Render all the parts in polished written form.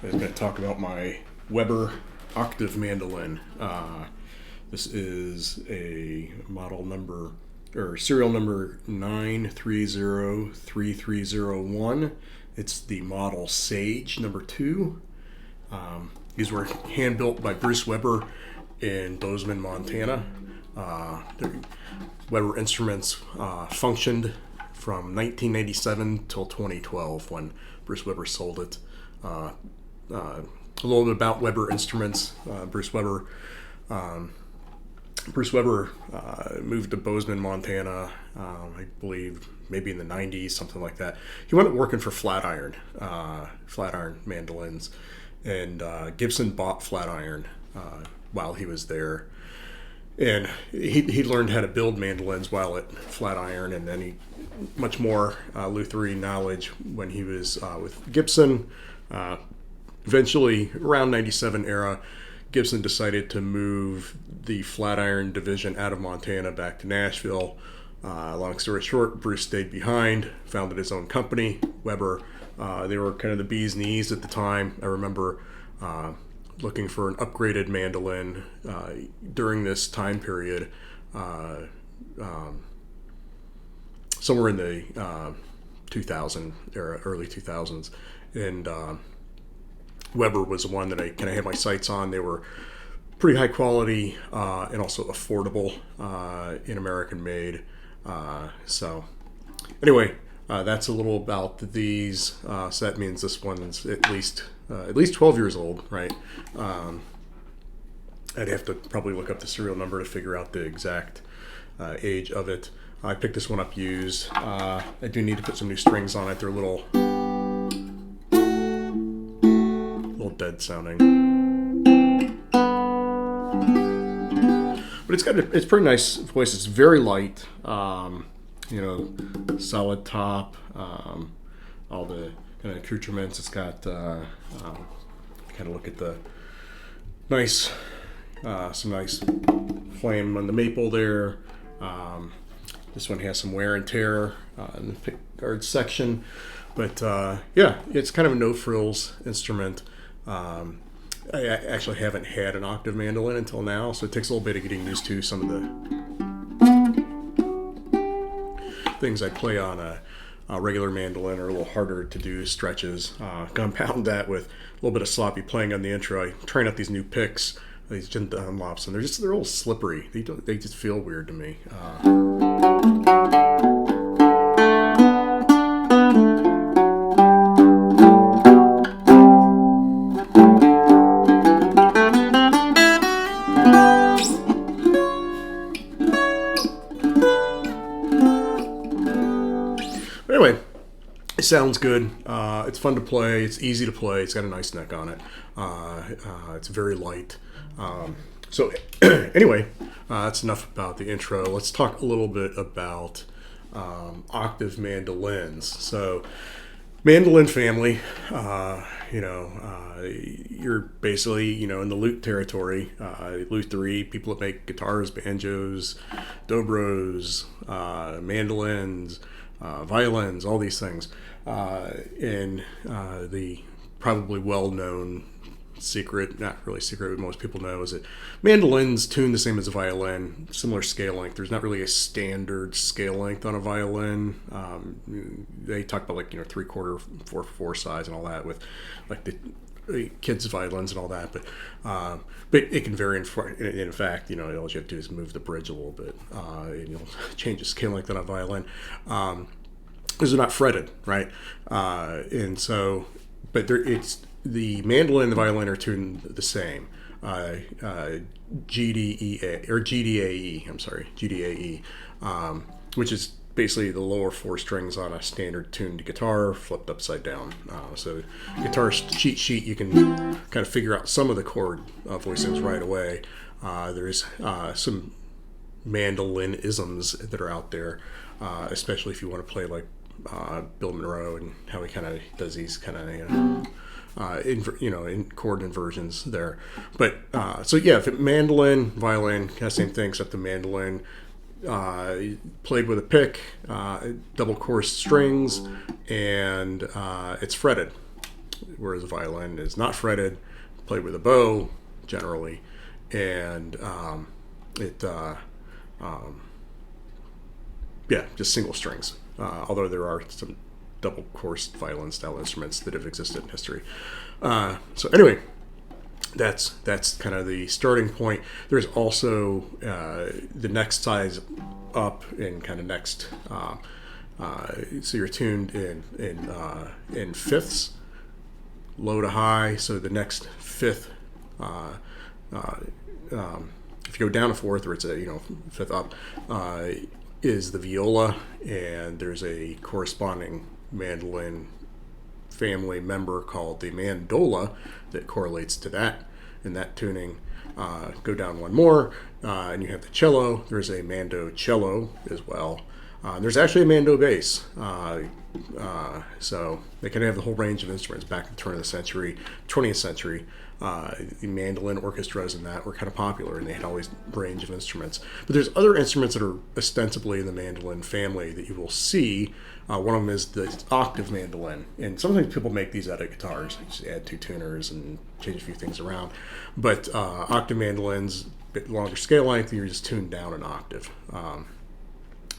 I'm going to talk about my Weber Octave Mandolin. This is a model number or serial number 9303301. It's the model Sage number 2. These were hand built by Bruce Weber in Bozeman, Montana. Weber Instruments functioned from 1997 till 2012 when Bruce Weber sold it. A little bit about Weber Instruments. Bruce Weber moved to Bozeman, Montana, I believe maybe in the 90s, something like that. He went working for FlatIron mandolins, and Gibson bought FlatIron while he was there. And he learned how to build mandolins while at FlatIron, and then he much more Lutherie knowledge when he was with Gibson. Eventually, around 97 era, Gibson decided to move the FlatIron division out of Montana back to Nashville. Long story short, Bruce stayed behind, founded his own company, Weber. They were kind of the bee's knees at the time. I remember looking for an upgraded mandolin during this time period, somewhere in the 2000 era, early 2000s. And Weber was the one that I kind of had my sights on. They were pretty high quality and also affordable in American made. So anyway, that's a little about these. So that means this one's at least 12 years old, right? I'd have to probably look up the serial number to figure out the exact age of it. I picked this one up used. I do need to put some new strings on it. They're a little dead sounding, but it's pretty nice voice. It's very light, solid top, all the kind of accoutrements. It's got kind of look at the nice some nice flame on the maple there. This one has some wear and tear in the pick guard section, but it's kind of a no frills instrument. I actually haven't had an octave mandolin until now, so it takes a little bit of getting used to some of the things I play on a regular mandolin are a little harder to do stretches. Compound that with a little bit of sloppy playing on the intro. I'm trying out these new picks, these Dunlops, and they're a little slippery. They just feel weird to me. Anyway, it sounds good. It's fun to play. It's easy to play. It's got a nice neck on it. It's very light. So anyway, that's enough about the intro. Let's talk a little bit about octave mandolins. So mandolin family, you're basically, in the lute territory. Lutherie, people that make guitars, banjos, dobros, mandolins, violins, all these things. And the probably well-known secret, not really secret, but most people know, is that mandolins tune the same as a violin, similar scale length. There's not really a standard scale length on a violin. They talk about 3/4, 4/4 size and all that with the kids' violins and all that, but it can vary. In fact, all you have to do is move the bridge a little bit, and you'll change the scale length on a violin. Because they're not fretted, right? And so, but it's the mandolin and the violin are tuned the same. GDEA or GDAE. I'm sorry, GDAE, which is basically the lower 4 strings on a standard tuned guitar flipped upside down. So guitar cheat sheet, you can kind of figure out some of the chord voicings right away. There's some mandolin isms that are out there, especially if you want to play like Bill Monroe and how he kind of does these kind of in chord inversions there. But if mandolin, violin, kind of same thing, except the mandolin played with a pick, double course strings, and it's fretted. whereas a violin is not fretted, played with a bow generally, and just single strings. Although there are some double course violin style instruments that have existed in history. So anyway, that's kind of the starting point. There's also the next size up and kind of next. So you're tuned in fifths, low to high. So the next fifth, if you go down a fourth, or it's a fifth up, is the viola, and there's a corresponding mandolin family member called the mandola that correlates to that in that tuning. Go down one more, and you have the cello. There's a mandocello as well. There's actually a mando bass. So they kind of have the whole range of instruments. Back in the turn of the century, 20th century, the mandolin orchestras and that were kind of popular, and they had all these range of instruments. But there's other instruments that are ostensibly in the mandolin family that you will see. One of them is the octave mandolin, and sometimes people make these out of guitars. You just add two tuners and change a few things around. But octave mandolins, a bit longer scale length, you're just tuned down an octave.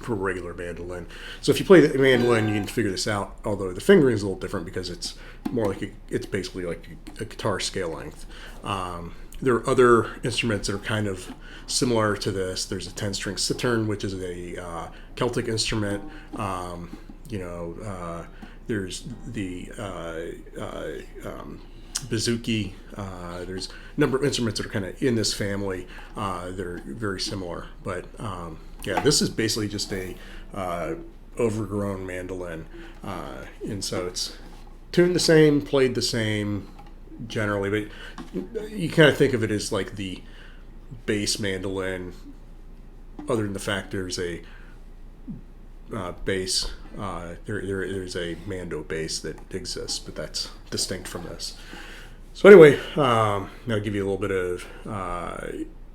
For a regular mandolin. So if you play the mandolin, you can figure this out, although the fingering is a little different because it's more like it's basically like a guitar scale length. There are other instruments that are kind of similar to this. There's a 10-string cithern, which is a Celtic instrument. There's the bouzouki. There's a number of instruments that are kind of in this family that are very similar. But this is basically just a overgrown mandolin, and so it's tuned the same, played the same generally, but you kind of think of it as like the bass mandolin, other than the fact there's a bass. There's a mando bass that exists, but that's distinct from this. So anyway, I'll give you a little bit of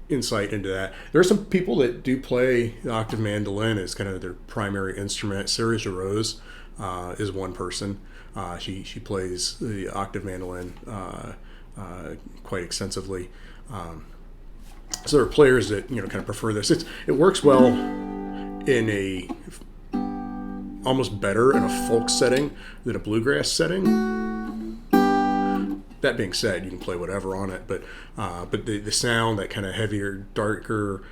insight into that. There are some people that do play the octave mandolin as kind of their primary instrument. Sarah Jarose is one person. She plays the octave mandolin quite extensively. So there are players that kind of prefer this. It works well in a almost better in a folk setting than a bluegrass setting. That being said, you can play whatever on it, but the sound, that kind of heavier, darker,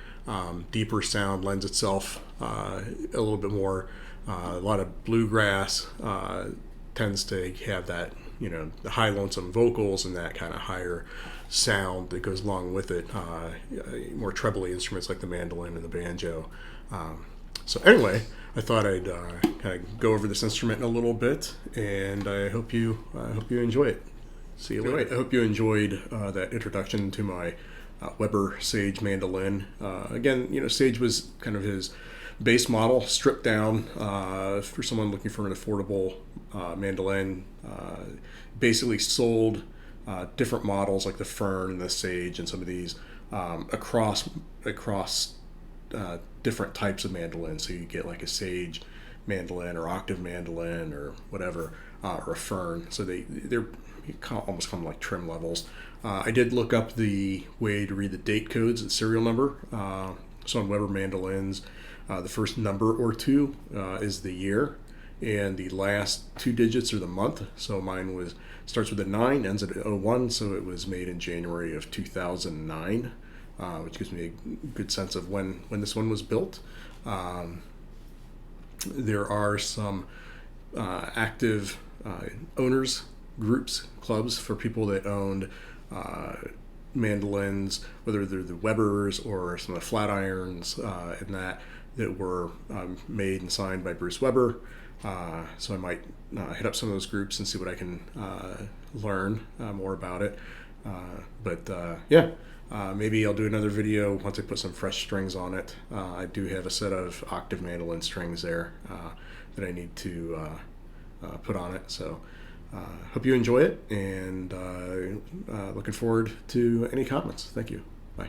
deeper sound lends itself a little bit more. A lot of bluegrass tends to have that, the high lonesome vocals and that kind of higher sound that goes along with it. More trebly instruments like the mandolin and the banjo. So anyway, I thought I'd kind of go over this instrument a little bit, and I hope you enjoy it. See you later. I hope you enjoyed that introduction to my Weber Sage mandolin. Again, Sage was kind of his base model, stripped down for someone looking for an affordable mandolin. Basically sold different models like the Fern and the Sage and some of these across different types of mandolins. So you get like a Sage mandolin or octave mandolin or whatever, or a Fern. So they're almost come like trim levels. I did look up the way to read the date codes and serial number. So on Weber mandolins, the first number or two is the year, and the last two digits are the month. So mine starts with a 9, ends at 01, so it was made in January of 2009, which gives me a good sense of when this one was built. There are some active owners groups, clubs for people that owned mandolins, whether they're the Webers or some of the FlatIrons and that were made and signed by Bruce Weber. So I might hit up some of those groups and see what I can learn more about it. Maybe I'll do another video once I put some fresh strings on it. I do have a set of octave mandolin strings there that I need to put on it. So hope you enjoy it, and looking forward to any comments. Thank you. Bye.